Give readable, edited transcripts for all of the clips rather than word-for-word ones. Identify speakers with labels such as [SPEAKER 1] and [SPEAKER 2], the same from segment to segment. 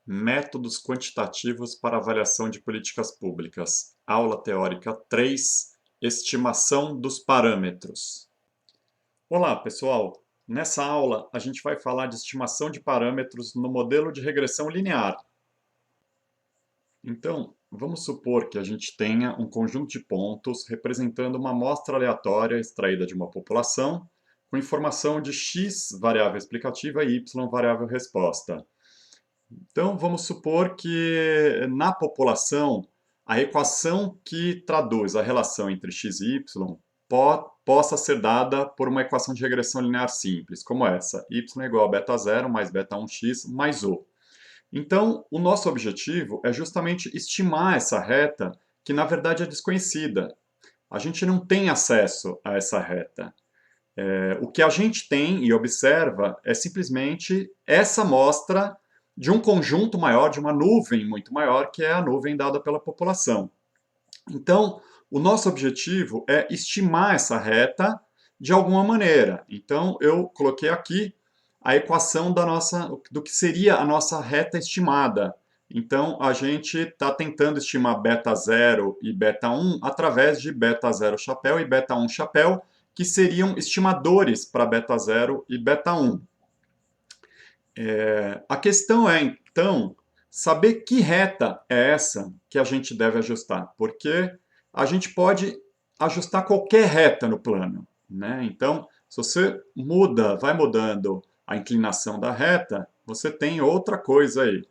[SPEAKER 1] Métodos quantitativos para avaliação de políticas públicas. Aula teórica 3, estimação dos parâmetros. Olá, pessoal! Nessa aula, a gente vai falar de estimação de parâmetros no modelo de regressão linear. Então, vamos supor que a gente tenha um conjunto de pontos representando uma amostra aleatória extraída de uma população, com informação de x variável explicativa e y variável resposta. Então, vamos supor que na população, a equação que traduz a relação entre x e y possa ser dada por uma equação de regressão linear simples, como essa: y é igual a beta 0 mais beta 1x mais o. Então, o nosso objetivo é justamente estimar essa reta, que na verdade é desconhecida. A gente não tem acesso a essa reta. O que a gente tem e observa é simplesmente essa amostra de um conjunto maior, de uma nuvem muito maior, que é a nuvem dada pela população. Então, o nosso objetivo é estimar essa reta de alguma maneira. Então, eu coloquei aqui a equação do que seria a nossa reta estimada. Então, a gente está tentando estimar beta 0 e beta 1 através de beta 0 chapéu e beta 1 chapéu, que seriam estimadores para beta 0 e beta 1. A questão é, então, saber que reta é essa que a gente deve ajustar, porque a gente pode ajustar qualquer reta no plano, né? Então, se você vai mudando a inclinação da reta, você tem outra coisa aí.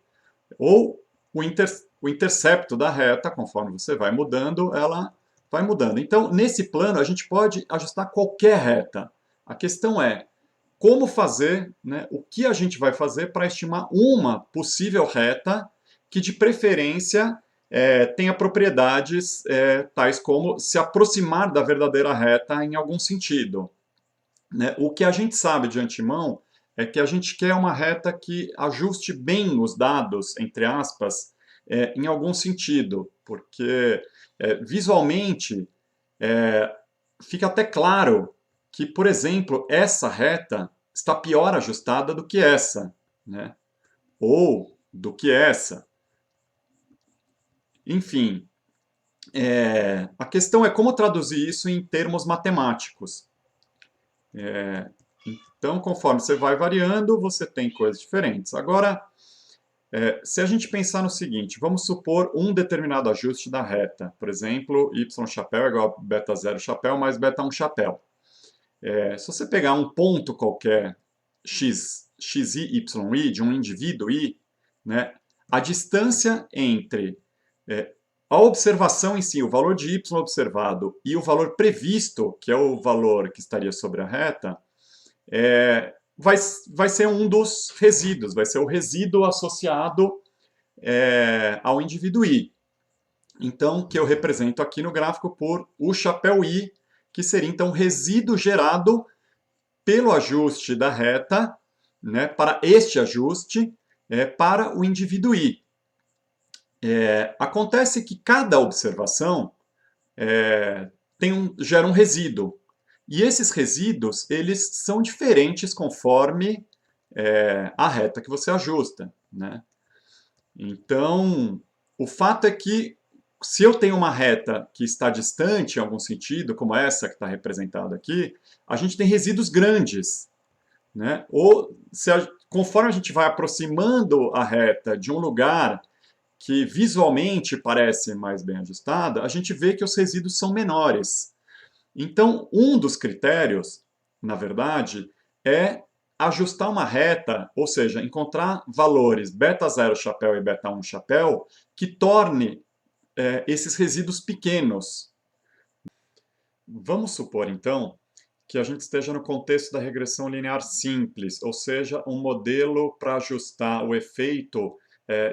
[SPEAKER 1] Ou o intercepto da reta, conforme você vai mudando, ela vai mudando. Então, nesse plano, a gente pode ajustar qualquer reta. A questão é, como fazer, né, o que a gente vai fazer para estimar uma possível reta que, de preferência, tenha propriedades tais como se aproximar da verdadeira reta em algum sentido, né? O que a gente sabe de antemão é que a gente quer uma reta que ajuste bem os dados, entre aspas, em algum sentido, porque visualmente fica até claro que, por exemplo, essa reta está pior ajustada do que essa, né? Ou do que essa. Enfim, a questão é como traduzir isso em termos matemáticos. Então, conforme você vai variando, você tem coisas diferentes. Agora, se a gente pensar no seguinte, vamos supor um determinado ajuste da reta. Por exemplo, y chapéu é igual a beta 0 chapéu mais beta 1 chapéu. Se você pegar um ponto qualquer, xi, yi, de um indivíduo i, né, a distância entre a observação em si, o valor de y observado, e o valor previsto, que é o valor que estaria sobre a reta, vai ser um dos resíduos, vai ser o resíduo associado ao indivíduo i. Então, que eu represento aqui no gráfico por o chapéu i, que seria então o resíduo gerado pelo ajuste da reta, né, para este ajuste, para o indivíduo i. Acontece que cada observação gera um resíduo. E esses resíduos, eles são diferentes conforme a reta que você ajusta, né? Então, o fato é que se eu tenho uma reta que está distante em algum sentido, como essa que está representada aqui, a gente tem resíduos grandes, né? Ou conforme a gente vai aproximando a reta de um lugar que visualmente parece mais bem ajustada, a gente vê que os resíduos são menores. Então, um dos critérios, na verdade, é ajustar uma reta, ou seja, encontrar valores beta 0 chapéu e beta 1 chapéu que torne esses resíduos pequenos. Vamos supor, então, que a gente esteja no contexto da regressão linear simples, ou seja, um modelo para ajustar o efeito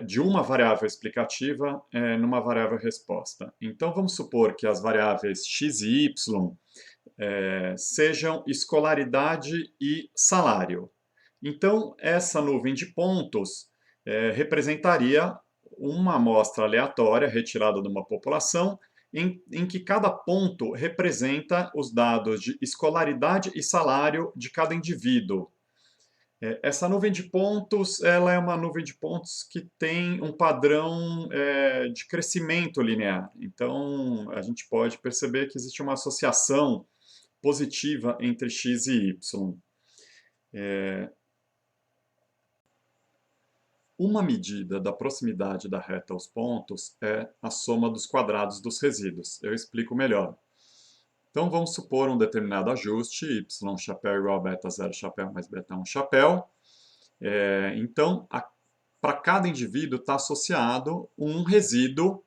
[SPEAKER 1] de uma variável explicativa numa variável resposta. Então, vamos supor que as variáveis x e y sejam escolaridade e salário. Então, essa nuvem de pontos representaria uma amostra aleatória retirada de uma população em que cada ponto representa os dados de escolaridade e salário de cada indivíduo. Essa nuvem de pontos, ela é uma nuvem de pontos que tem um padrão de crescimento linear. Então, a gente pode perceber que existe uma associação positiva entre x e y. Uma medida da proximidade da reta aos pontos é a soma dos quadrados dos resíduos. Eu explico melhor. Então, vamos supor um determinado ajuste, y chapéu igual a beta 0 chapéu mais beta 1 chapéu. Então, para cada indivíduo está associado um resíduo,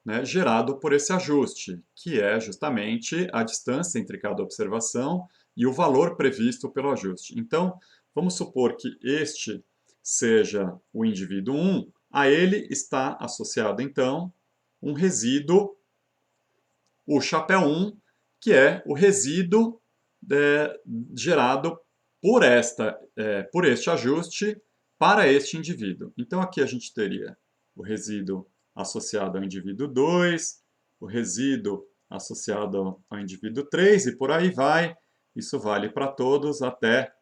[SPEAKER 1] né, gerado por esse ajuste, que é justamente a distância entre cada observação e o valor previsto pelo ajuste. Então, vamos supor que este seja o indivíduo 1, a ele está associado, então, um resíduo, o chapéu 1, que é o resíduo gerado por este ajuste para este indivíduo. Então, aqui a gente teria o resíduo associado ao indivíduo 2, o resíduo associado ao indivíduo 3, e por aí vai. Isso vale para todos, até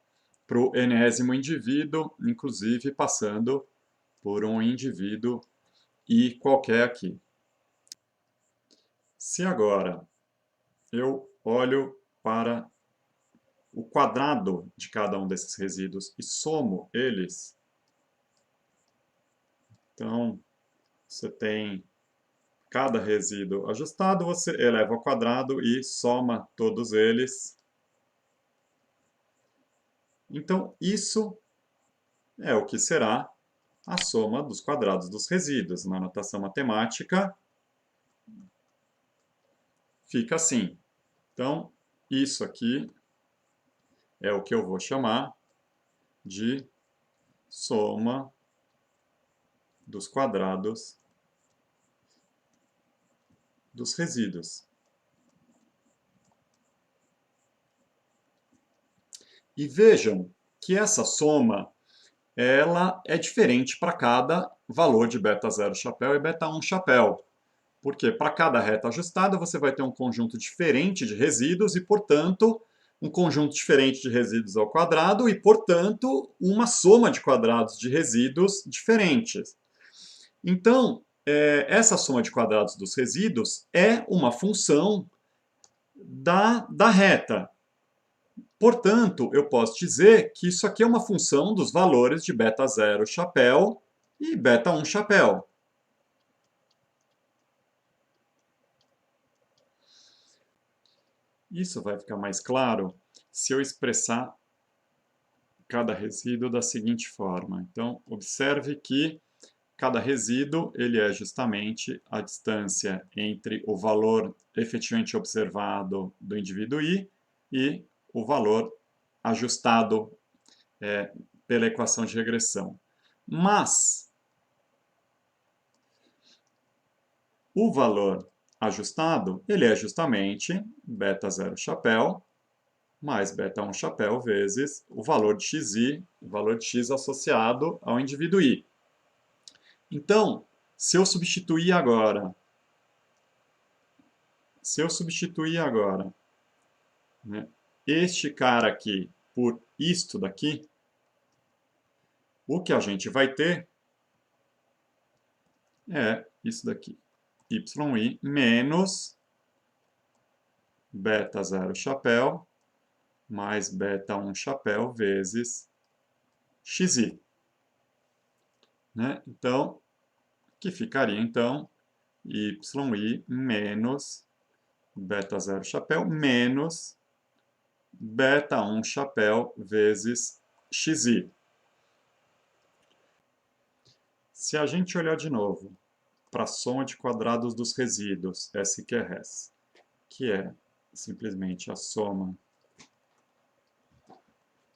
[SPEAKER 1] para o enésimo indivíduo, inclusive passando por um indivíduo I qualquer aqui. Se agora eu olho para o quadrado de cada um desses resíduos e somo eles, então você tem cada resíduo ajustado, você eleva ao quadrado e soma todos eles. Então, isso é o que será a soma dos quadrados dos resíduos. Na notação matemática, fica assim. Então, isso aqui é o que eu vou chamar de soma dos quadrados dos resíduos. E vejam que essa soma ela é diferente para cada valor de beta 0 chapéu e beta 1 chapéu. Porque para cada reta ajustada você vai ter um conjunto diferente de resíduos e, portanto, um conjunto diferente de resíduos ao quadrado e, portanto, uma soma de quadrados de resíduos diferentes. Então, essa soma de quadrados dos resíduos é uma função da reta. Portanto, eu posso dizer que isso aqui é uma função dos valores de beta 0 chapéu e beta 1 chapéu. Isso vai ficar mais claro se eu expressar cada resíduo da seguinte forma. Então, observe que cada resíduo ele é justamente a distância entre o valor efetivamente observado do indivíduo I e o valor ajustado pela equação de regressão. Mas o valor ajustado ele é justamente beta 0 chapéu mais beta 1 chapéu vezes o valor de xi, o valor de x associado ao indivíduo I. Então, se eu substituir agora, né, este cara aqui por isto daqui, o que a gente vai ter é isso daqui, yi menos beta 0 chapéu mais beta 1 chapéu vezes xi. Né? Então, que ficaria, então, yi menos beta 0 chapéu menos beta 1 chapéu vezes xi. Se a gente olhar de novo para a soma de quadrados dos resíduos, SQRS, que é simplesmente a soma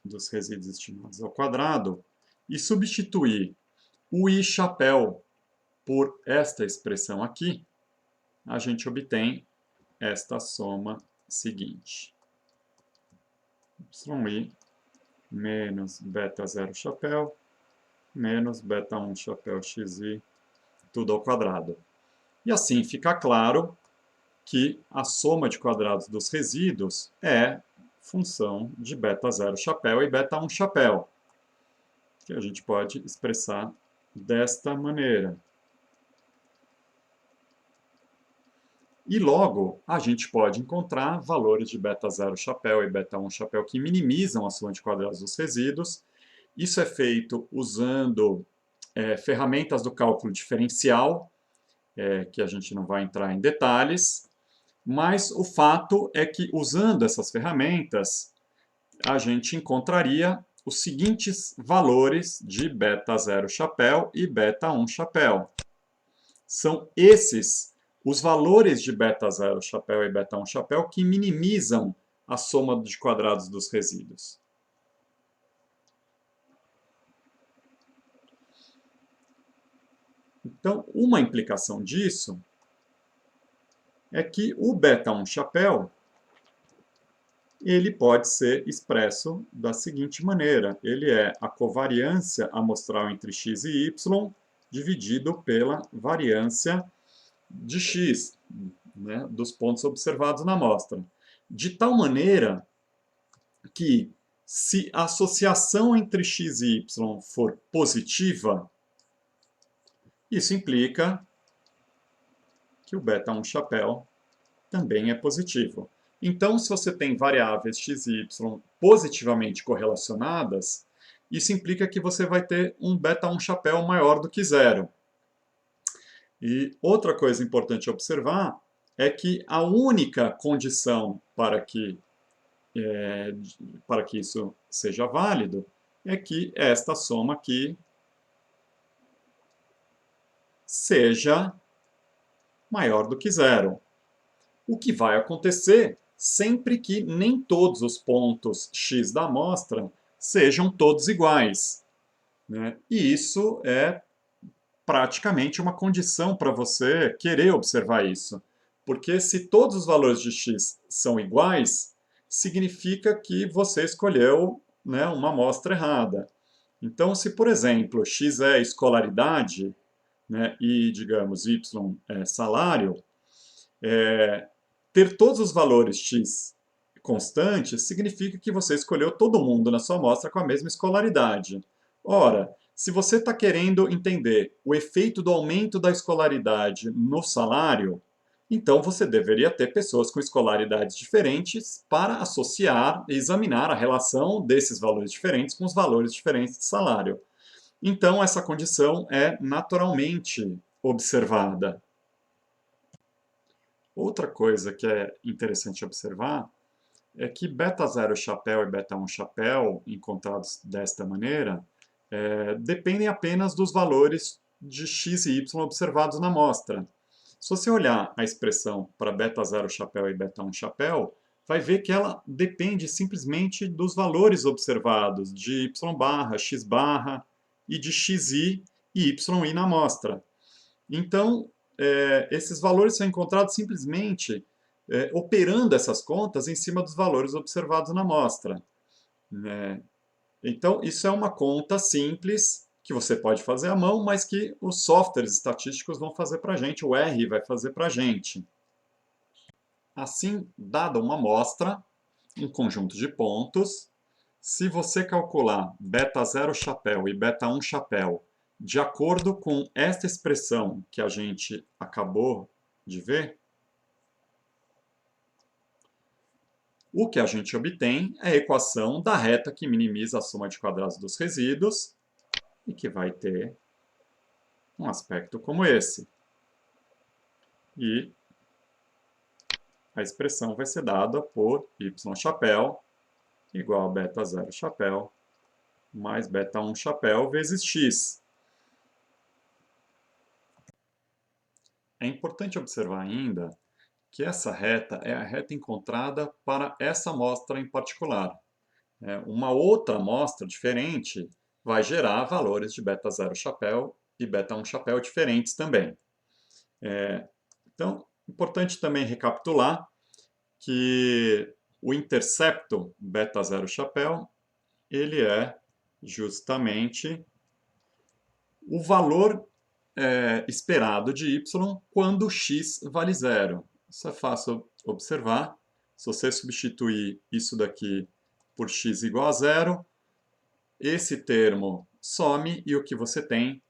[SPEAKER 1] dos resíduos estimados ao quadrado, e substituir o I chapéu por esta expressão aqui, a gente obtém esta soma seguinte. yi menos beta 0 chapéu menos beta 1 chapéu xi, tudo ao quadrado. E assim fica claro que a soma de quadrados dos resíduos é função de beta 0 chapéu e beta 1 chapéu. que a gente pode expressar desta maneira. E logo, a gente pode encontrar valores de beta 0 chapéu e beta 1 chapéu que minimizam a soma de quadrados dos resíduos. Isso é feito usando ferramentas do cálculo diferencial, que a gente não vai entrar em detalhes, mas o fato é que usando essas ferramentas, a gente encontraria os seguintes valores de beta 0 chapéu e beta 1 chapéu. São esses os valores de beta 0 chapéu e beta 1 chapéu que minimizam a soma de quadrados dos resíduos. Então, uma implicação disso é que o beta 1 chapéu ele pode ser expresso da seguinte maneira. Ele é a covariância amostral entre x e y dividido pela variância de x, né, dos pontos observados na amostra. De tal maneira que, se a associação entre x e y for positiva, isso implica que o beta 1 chapéu também é positivo. Então, se você tem variáveis x e y positivamente correlacionadas, isso implica que você vai ter um beta 1 chapéu maior do que zero. E outra coisa importante observar é que a única condição para que isso seja válido é que esta soma aqui seja maior do que zero. O que vai acontecer sempre que nem todos os pontos x da amostra sejam todos iguais, né? E isso é praticamente uma condição para você querer observar isso. Porque se todos os valores de x são iguais, significa que você escolheu, né, uma amostra errada. Então, se, por exemplo, x é escolaridade, né, e, digamos, y é salário, ter todos os valores x constantes significa que você escolheu todo mundo na sua amostra com a mesma escolaridade. Ora, se você está querendo entender o efeito do aumento da escolaridade no salário, então você deveria ter pessoas com escolaridades diferentes para associar e examinar a relação desses valores diferentes com os valores diferentes de salário. Então, essa condição é naturalmente observada. Outra coisa que é interessante observar é que beta 0 chapéu e beta 1 chapéu, encontrados desta maneira, dependem apenas dos valores de x e y observados na amostra. Se você olhar a expressão para beta 0 chapéu e beta 1 chapéu, vai ver que ela depende simplesmente dos valores observados de y barra, x barra e de xi e yi na amostra. Então, esses valores são encontrados simplesmente operando essas contas em cima dos valores observados na amostra. Então, isso é uma conta simples que você pode fazer à mão, mas que os softwares estatísticos vão fazer para a gente, o R vai fazer para a gente. Assim, dada uma amostra, um conjunto de pontos, se você calcular beta 0 chapéu e beta 1 chapéu de acordo com esta expressão que a gente acabou de ver, o que a gente obtém é a equação da reta que minimiza a soma de quadrados dos resíduos e que vai ter um aspecto como esse. E a expressão vai ser dada por y chapéu igual a beta 0 chapéu mais beta 1 chapéu vezes x. É importante observar ainda que essa reta é a reta encontrada para essa amostra em particular. Uma outra amostra diferente vai gerar valores de beta 0 chapéu e beta 1 chapéu diferentes também. Então, importante também recapitular que o intercepto beta 0 chapéu, ele é justamente o valor esperado de y quando x vale zero. Isso é fácil observar. Se você substituir isso daqui por x igual a zero, esse termo some e o que você tem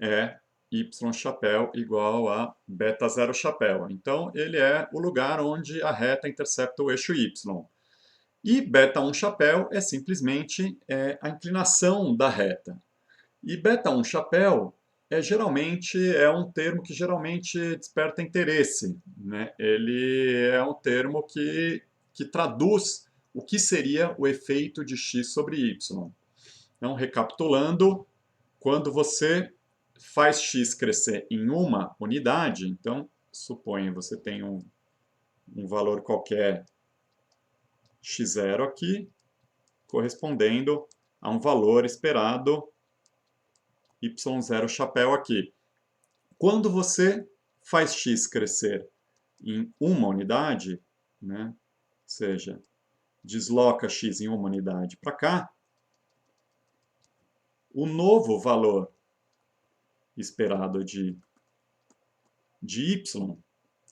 [SPEAKER 1] é y chapéu igual a beta 0 chapéu. Então, ele é o lugar onde a reta intercepta o eixo y. E beta 1 chapéu é simplesmente a inclinação da reta. E beta 1 chapéu é um termo que geralmente desperta interesse, né? Ele é um termo que traduz o que seria o efeito de x sobre y. Então, recapitulando, quando você faz x crescer em uma unidade, então, suponha você tem um valor qualquer x0 aqui, correspondendo a um valor esperado y0 chapéu aqui. Quando você faz x crescer em uma unidade, né, ou seja, desloca x em uma unidade para cá, o novo valor esperado de y,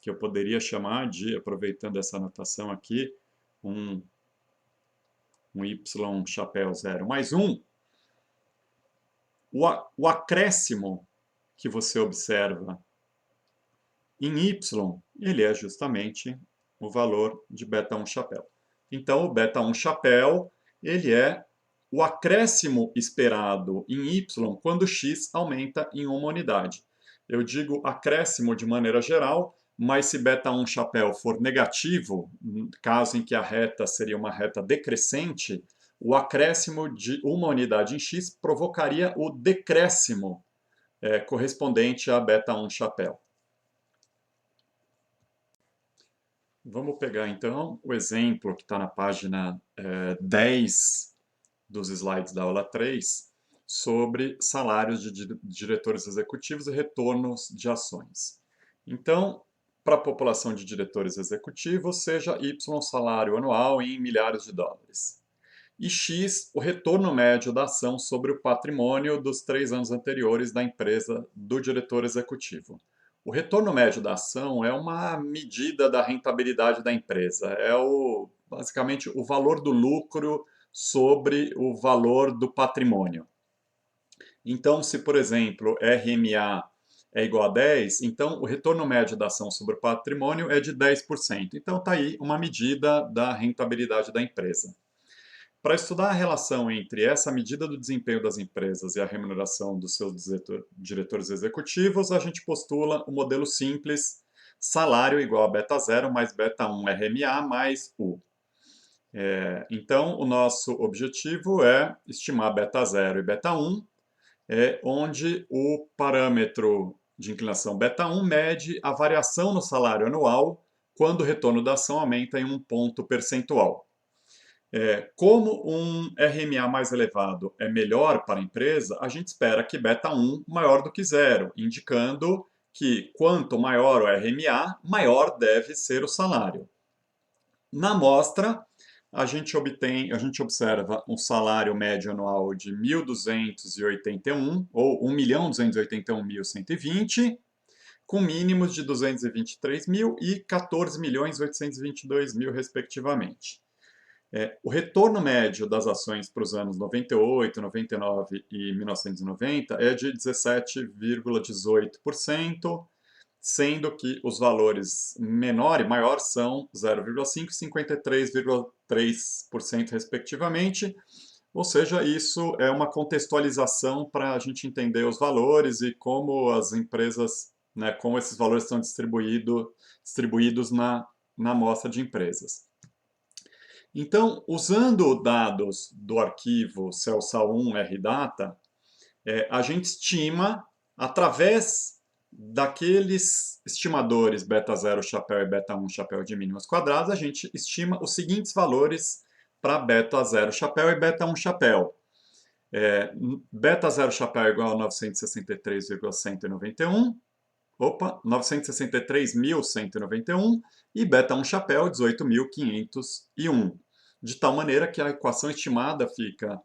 [SPEAKER 1] que eu poderia chamar de, aproveitando essa anotação aqui, um y chapéu 0 mais 1, o acréscimo que você observa em y, ele é justamente o valor de beta 1 chapéu. Então, o beta 1 chapéu, ele é o acréscimo esperado em y quando x aumenta em uma unidade. Eu digo acréscimo de maneira geral, mas se beta 1 chapéu for negativo, caso em que a reta seria uma reta decrescente, o acréscimo de uma unidade em x provocaria o decréscimo correspondente a beta 1 chapéu. Vamos pegar então o exemplo que está na página 10 dos slides da aula 3 sobre salários de diretores executivos e retornos de ações. Então, para a população de diretores executivos, seja Y salário anual em milhares de dólares. E X, o retorno médio da ação sobre o patrimônio dos 3 anos anteriores da empresa do diretor executivo. O retorno médio da ação é uma medida da rentabilidade da empresa. É basicamente o valor do lucro sobre o valor do patrimônio. Então, se, por exemplo, RMA é igual a 10, então o retorno médio da ação sobre o patrimônio é de 10%. Então, está aí uma medida da rentabilidade da empresa. Para estudar a relação entre essa medida do desempenho das empresas e a remuneração dos seus diretores executivos, a gente postula o modelo simples, salário igual a beta 0 mais beta 1 RMA mais U. Então, o nosso objetivo é estimar beta 0 e beta 1, onde o parâmetro de inclinação beta 1 mede a variação no salário anual quando o retorno da ação aumenta em um ponto percentual. Como um RMA mais elevado é melhor para a empresa, a gente espera que beta 1 maior do que 0, indicando que quanto maior o RMA, maior deve ser o salário. Na amostra, a gente observa um salário médio anual de 1.281, ou 1.281.120, com mínimos de 223.000 e 14.822.000, respectivamente. O retorno médio das ações para os anos 98, 99 e 1990 é de 17,18%, sendo que os valores menor e maior são 0,5% e 53,3%, respectivamente. Ou seja, isso é uma contextualização para a gente entender os valores e como as empresas, né, como esses valores estão distribuídos na amostra de empresas. Então, usando dados do arquivo CELSAL1 RData, a gente estima, através daqueles estimadores beta 0 chapéu e beta 1 chapéu de mínimas quadradas, a gente estima os seguintes valores para beta 0 chapéu e beta 1 chapéu. Beta 0 chapéu é igual a 963,191, 963.191, e beta 1 chapéu 18.501, de tal maneira que a equação estimada fica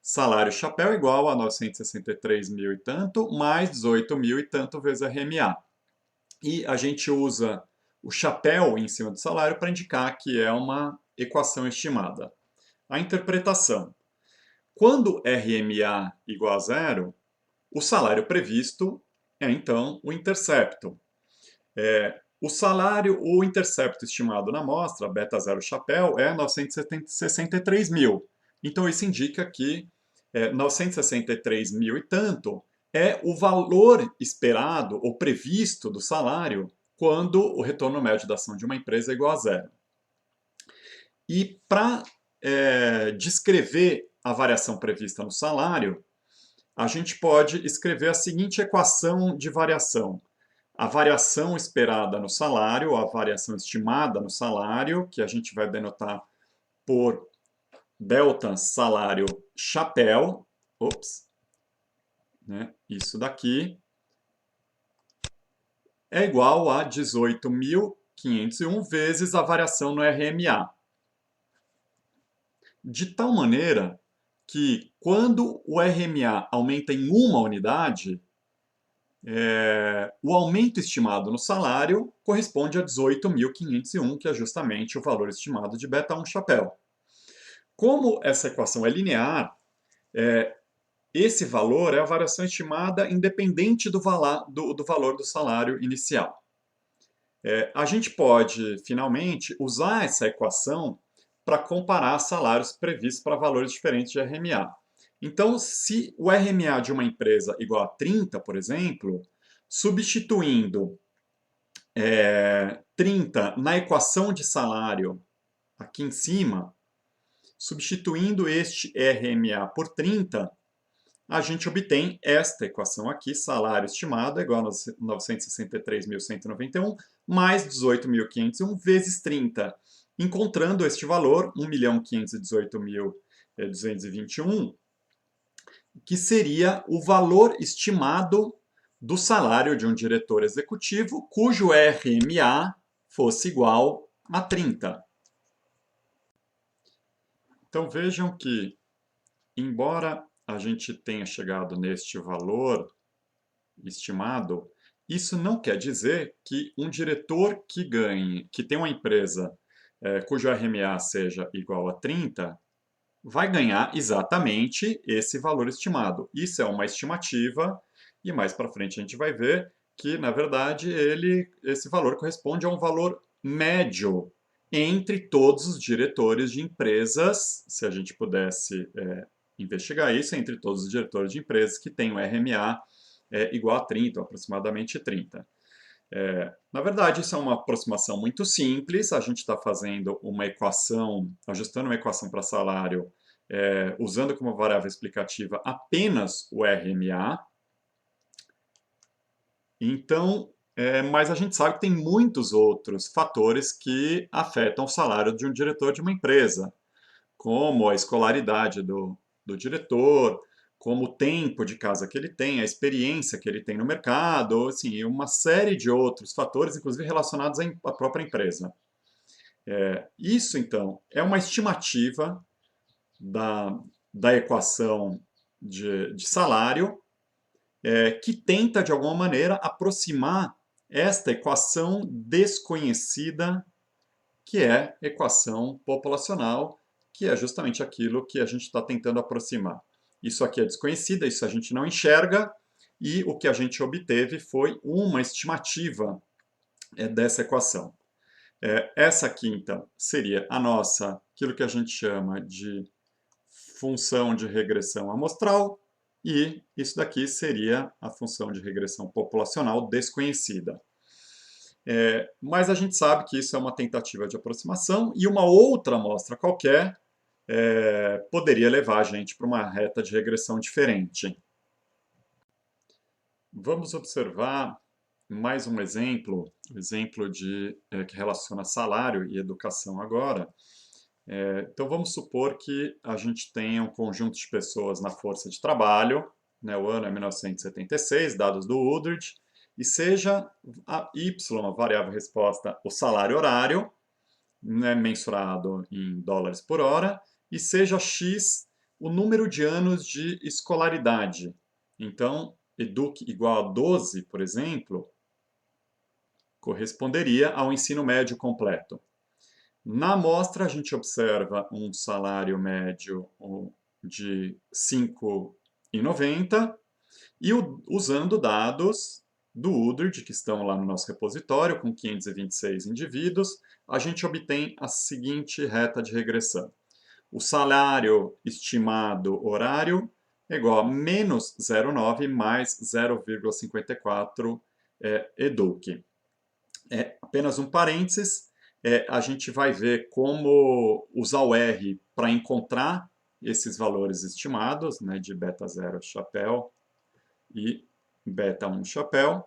[SPEAKER 1] salário chapéu igual a 963.000 e tanto, mais 18.000 e tanto vezes RMA. E a gente usa o chapéu em cima do salário para indicar que é uma equação estimada. A interpretação. quando RMA igual a zero, o salário previsto é, então, o intercepto. O intercepto estimado na amostra, beta zero chapéu, é 963 mil. Então, isso indica que 963 mil e tanto é o valor esperado ou previsto do salário quando o retorno médio da ação de uma empresa é igual a zero. E para descrever a variação prevista no salário, a gente pode escrever a seguinte equação de variação. A variação esperada no salário, a variação estimada no salário, que a gente vai denotar por delta salário chapéu, isso daqui, é igual a 18.501 vezes a variação no RMA. De tal maneira que quando o RMA aumenta em uma unidade, o aumento estimado no salário corresponde a 18.501, que é justamente o valor estimado de beta 1 chapéu. Como essa equação é linear, esse valor é a variação estimada independente do valor do salário inicial. A gente pode, finalmente, usar essa equação para comparar salários previstos para valores diferentes de RMA. Então, se o RMA de uma empresa igual a 30, por exemplo, substituindo 30 na equação de salário aqui em cima, substituindo este RMA por 30, a gente obtém esta equação aqui, salário estimado é igual a 963.191 mais 18.501 vezes 30. Encontrando este valor, 1.518.221, que seria o valor estimado do salário de um diretor executivo cujo RMA fosse igual a 30. Então vejam que, embora a gente tenha chegado neste valor estimado, isso não quer dizer que um diretor que tem uma empresa cujo RMA seja igual a 30, vai ganhar exatamente esse valor estimado. Isso é uma estimativa e mais para frente a gente vai ver que, na verdade, esse valor corresponde a um valor médio entre todos os diretores de empresas, se a gente pudesse investigar isso, entre todos os diretores de empresas que têm um RMA igual a 30, aproximadamente 30. Na verdade, isso é uma aproximação muito simples. A gente está fazendo uma equação, ajustando uma equação para salário, usando como variável explicativa apenas o RMA. Então, mas a gente sabe que tem muitos outros fatores que afetam o salário de um diretor de uma empresa, como a escolaridade do diretor, como o tempo de casa que ele tem, a experiência que ele tem no mercado, assim, uma série de outros fatores, inclusive relacionados à própria empresa. Isso, então, é uma estimativa da equação de salário, que tenta, de alguma maneira, aproximar esta equação desconhecida, que é equação populacional, que é justamente aquilo que a gente está tentando aproximar. Isso aqui é desconhecida, isso a gente não enxerga, e o que a gente obteve foi uma estimativa dessa equação. Essa aqui, então, seria aquilo que a gente chama de função de regressão amostral, e isso daqui seria a função de regressão populacional desconhecida. Mas a gente sabe que isso é uma tentativa de aproximação, e uma outra amostra qualquer poderia levar a gente para uma reta de regressão diferente. Vamos observar mais um exemplo que relaciona salário e educação agora. Então vamos supor que a gente tenha um conjunto de pessoas na força de trabalho, né, o ano é 1976, dados do Woodridge, e seja a Y, a variável resposta, o salário horário, né, mensurado em dólares por hora, e seja X o número de anos de escolaridade. Então, EDUC igual a 12, por exemplo, corresponderia ao ensino médio completo. Na amostra, a gente observa um salário médio de 5,90 e usando dados do UDRD, que estão lá no nosso repositório, com 526 indivíduos, a gente obtém a seguinte reta de regressão. O salário estimado horário é igual a menos 0,9 mais 0,54 EDUC. Apenas um parênteses, a gente vai ver como usar o R para encontrar esses valores estimados, né, de beta 0 chapéu e beta 1 chapéu.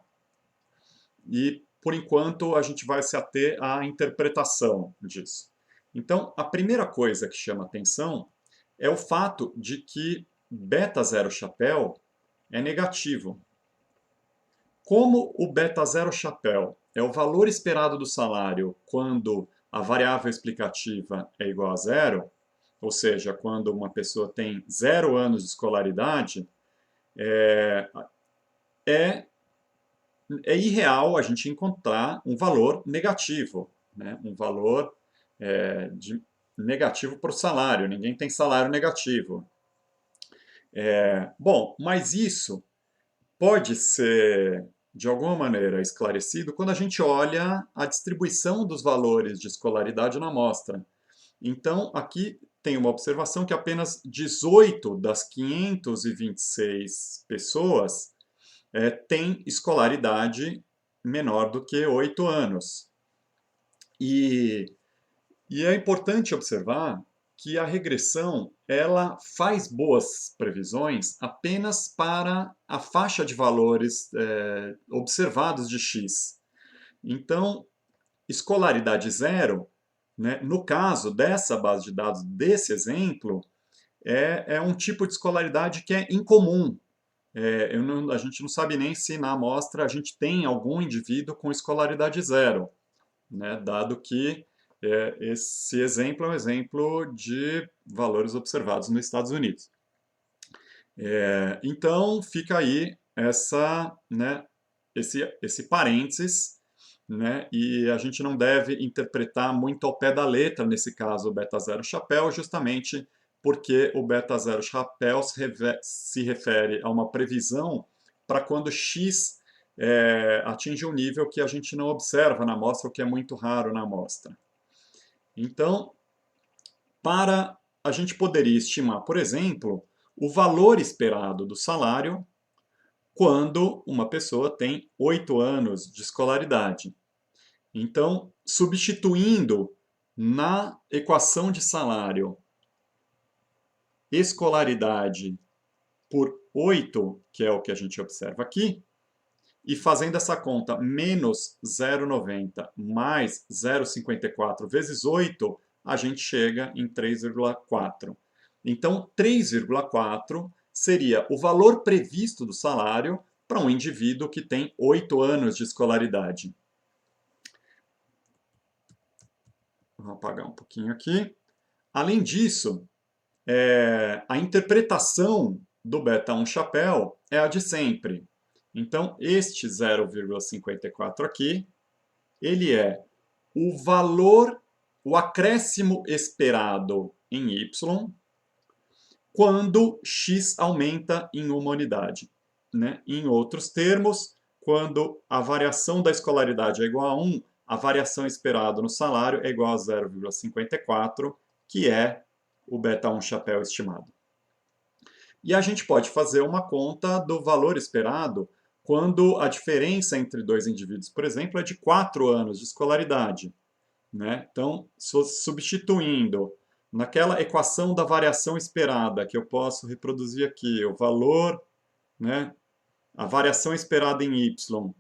[SPEAKER 1] E, por enquanto, a gente vai se ater à interpretação disso. Então, a primeira coisa que chama atenção é o fato de que beta 0 chapéu é negativo. Como o beta 0 chapéu é o valor esperado do salário quando a variável explicativa é igual a zero, ou seja, quando uma pessoa tem 0 anos de escolaridade, é irreal a gente encontrar um valor negativo, né? Um valor negativo para o salário. Ninguém tem salário negativo. Bom, mas isso pode ser, de alguma maneira, esclarecido quando a gente olha a distribuição dos valores de escolaridade na amostra. Então, aqui tem uma observação que apenas 18 das 526 pessoas têm escolaridade menor do que 8 anos. E é importante observar que a regressão ela faz boas previsões apenas para a faixa de valores observados de x. Então, escolaridade zero, né, no caso dessa base de dados, desse exemplo, é um tipo de escolaridade que é incomum. A gente não sabe nem se na amostra a gente tem algum indivíduo com escolaridade zero, né, dado que esse exemplo é um exemplo de valores observados nos Estados Unidos. Então, fica aí esse parênteses, né, e a gente não deve interpretar muito ao pé da letra, nesse caso, o beta 0 chapéu, justamente porque o beta 0 chapéu se refere a uma previsão para quando x atinge um nível que a gente não observa na amostra, o que é muito raro na amostra. Então, a gente poderia estimar, por exemplo, o valor esperado do salário quando uma pessoa tem 8 anos de escolaridade. Então, substituindo na equação de salário escolaridade por 8, que é o que a gente observa aqui, e fazendo essa conta menos 0,90 mais 0,54 vezes 8, a gente chega em 3,4. Então, 3,4 seria o valor previsto do salário para um indivíduo que tem 8 anos de escolaridade. Vou apagar um pouquinho aqui. Além disso, a interpretação do beta 1 chapéu é a de sempre. Então, este 0,54 aqui, ele é o valor, o acréscimo esperado em y, quando x aumenta em uma unidade. Né? Em outros termos, quando a variação da escolaridade é igual a 1, a variação esperada no salário é igual a 0,54, que é o beta 1 chapéu estimado. E a gente pode fazer uma conta do valor esperado quando a diferença entre dois indivíduos, por exemplo, é de 4 anos de escolaridade. Né? Então, substituindo naquela equação da variação esperada, que eu posso reproduzir aqui, o valor, né, a variação esperada em y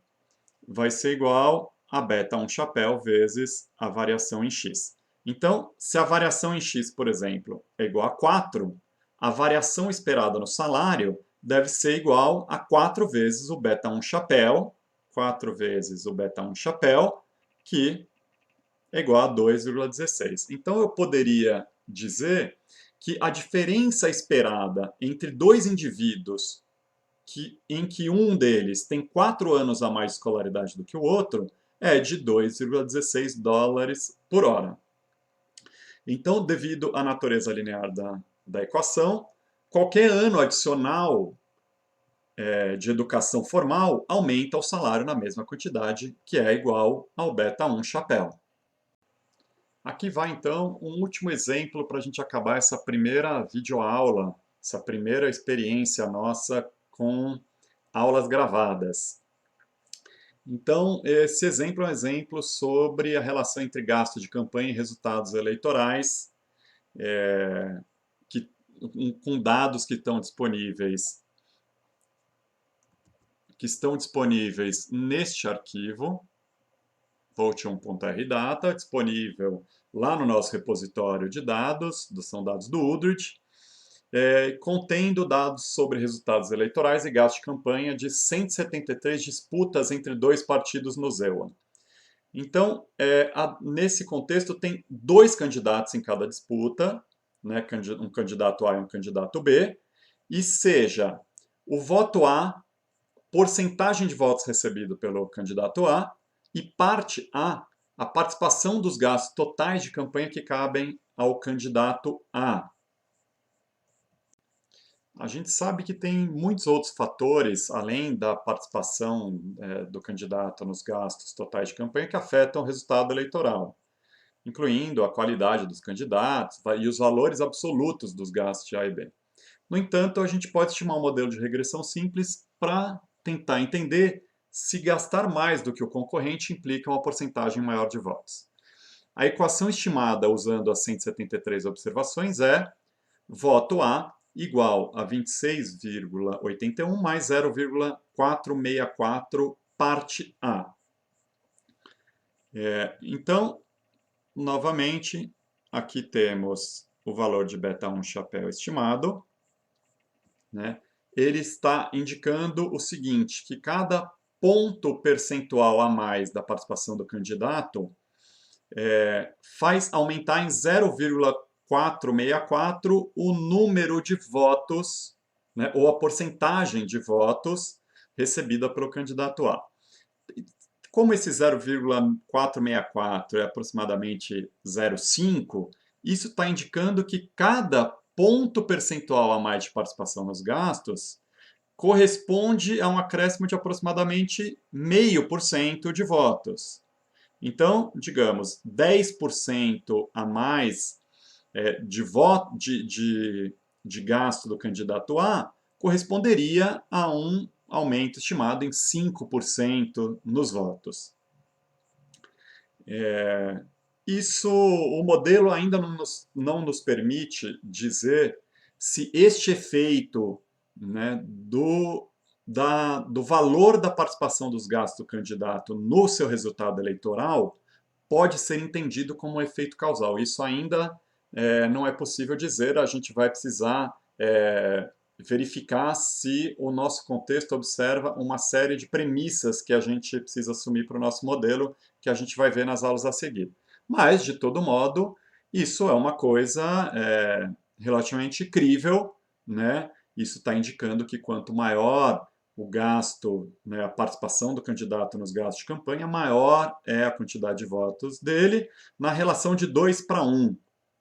[SPEAKER 1] vai ser igual a beta 1 chapéu vezes a variação em x. Então, se a variação em x, por exemplo, é igual a 4, a variação esperada no salário deve ser igual a 4 vezes o beta 1 chapéu, 4 vezes o beta 1 chapéu, que é igual a 2,16. Então, eu poderia dizer que a diferença esperada entre dois indivíduos em que um deles tem 4 anos a mais de escolaridade do que o outro é de 2,16 dólares por hora. Então, devido à natureza linear da equação, qualquer ano adicional de educação formal aumenta o salário na mesma quantidade, que é igual ao beta 1 chapéu. Aqui vai então um último exemplo para a gente acabar essa primeira videoaula, essa primeira experiência nossa com aulas gravadas. Então, esse exemplo é um exemplo sobre a relação entre gasto de campanha e resultados eleitorais, com dados que estão disponíveis neste arquivo, vote1.rdata, disponível lá no nosso repositório de dados, são dados do Udrid, contendo dados sobre resultados eleitorais e gasto de campanha de 173 disputas entre dois partidos no ZEUA. Então, nesse contexto, tem 2 candidatos em cada disputa, né, um candidato A e um candidato B, e seja o voto A, porcentagem de votos recebido pelo candidato A, e parte A, a participação dos gastos totais de campanha que cabem ao candidato A. A gente sabe que tem muitos outros fatores, além da participação do candidato nos gastos totais de campanha, que afetam o resultado eleitoral, incluindo a qualidade dos candidatos e os valores absolutos dos gastos de A e B. No entanto, a gente pode estimar um modelo de regressão simples para tentar entender se gastar mais do que o concorrente implica uma porcentagem maior de votos. A equação estimada usando as 173 observações é voto A igual a 26,81 mais 0,464 parte A. Então, novamente, aqui temos o valor de beta 1 chapéu estimado, né? Ele está indicando o seguinte, que cada ponto percentual a mais da participação do candidato faz aumentar em 0,464 o número de votos, né, ou a porcentagem de votos recebida pelo candidato A. Como esse 0,464 é aproximadamente 0,5, isso está indicando que cada ponto percentual a mais de participação nos gastos corresponde a um acréscimo de aproximadamente 0,5% de votos. Então, digamos, 10% a mais de gasto do candidato A corresponderia a um aumento estimado em 5% nos votos. O modelo ainda não nos permite dizer se este efeito, né, do valor da participação dos gastos do candidato no seu resultado eleitoral pode ser entendido como um efeito causal. Isso ainda não é possível dizer, a gente vai precisar verificar se o nosso contexto observa uma série de premissas que a gente precisa assumir para o nosso modelo, que a gente vai ver nas aulas a seguir. Mas, de todo modo, isso é uma coisa relativamente crível, né? Isso está indicando que quanto maior o gasto, né, a participação do candidato nos gastos de campanha, maior é a quantidade de votos dele na relação de 2 para 1.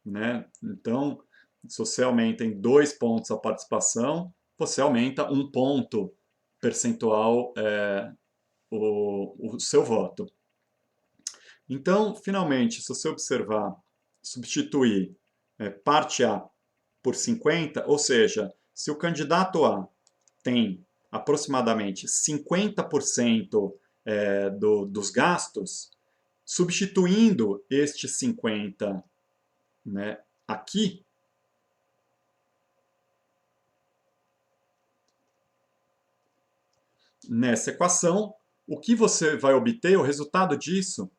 [SPEAKER 1] Né? Então, se você aumenta em 2 pontos a participação, você aumenta 1 ponto percentual o seu voto. Então, finalmente, se você observar, substituir parte A por 50, ou seja, se o candidato A tem aproximadamente 50% dos gastos, substituindo este 50, né, aqui, nessa equação, o que você vai obter, o resultado disso,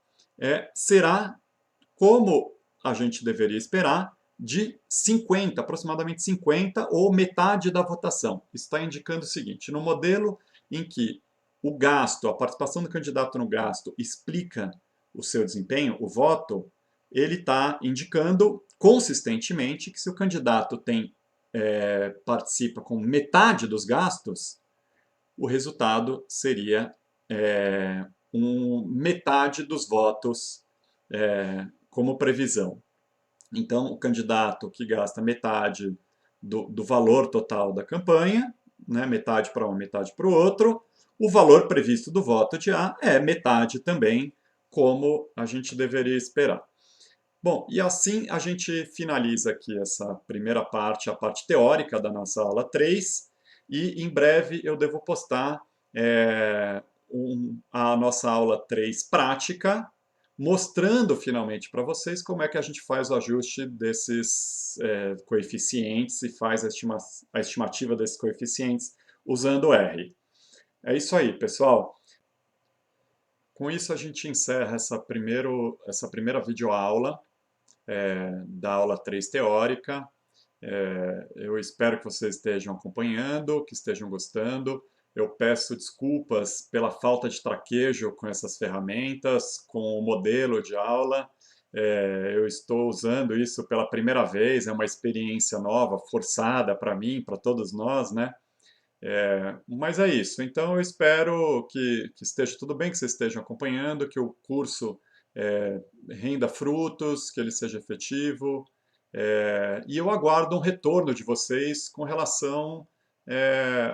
[SPEAKER 1] será, como a gente deveria esperar, de 50, aproximadamente 50, ou metade da votação. Isso está indicando o seguinte, no modelo em que o gasto, a participação do candidato no gasto explica o seu desempenho, o voto, ele está indicando consistentemente que se o candidato participa com metade dos gastos, o resultado seria metade dos votos como previsão. Então, o candidato que gasta metade do valor total da campanha, né, metade para um, metade para o outro. O valor previsto do voto de A é metade também, como a gente deveria esperar. Bom, e assim a gente finaliza aqui essa primeira parte, a parte teórica da nossa aula 3, e em breve eu devo postar a nossa aula 3 prática, mostrando finalmente para vocês como é que a gente faz o ajuste desses coeficientes e faz a estimativa desses coeficientes usando R. É isso aí, pessoal. Com isso a gente encerra essa primeira videoaula da aula 3 teórica. Eu espero que vocês estejam acompanhando, que estejam gostando. Eu peço desculpas pela falta de traquejo com essas ferramentas, com o modelo de aula. Eu estou usando isso pela primeira vez, é uma experiência nova, forçada para mim, para todos nós, né? Mas é isso. Então eu espero que esteja tudo bem, que vocês estejam acompanhando, que o curso renda frutos, que ele seja efetivo. E eu aguardo um retorno de vocês com relação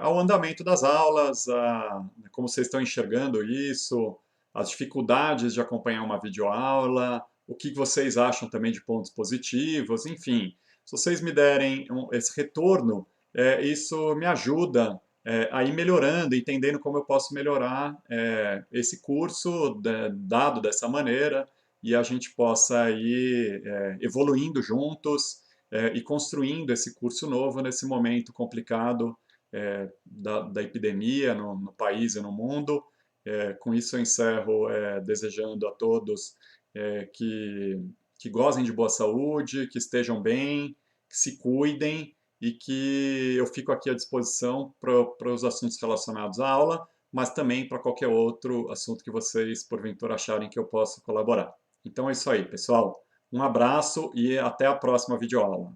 [SPEAKER 1] ao andamento das aulas, como vocês estão enxergando isso, as dificuldades de acompanhar uma videoaula, o que vocês acham também de pontos positivos, enfim. Se vocês me derem esse retorno, isso me ajuda a ir melhorando, entendendo como eu posso melhorar esse curso dado dessa maneira e a gente possa ir evoluindo juntos e construindo esse curso novo nesse momento complicado da epidemia no país e no mundo. Com isso eu encerro desejando a todos que gozem de boa saúde, que estejam bem, que se cuidem e que eu fico aqui à disposição para os assuntos relacionados à aula, mas também para qualquer outro assunto que vocês, porventura, acharem que eu possa colaborar. Então é isso aí, pessoal. Um abraço e até a próxima videoaula.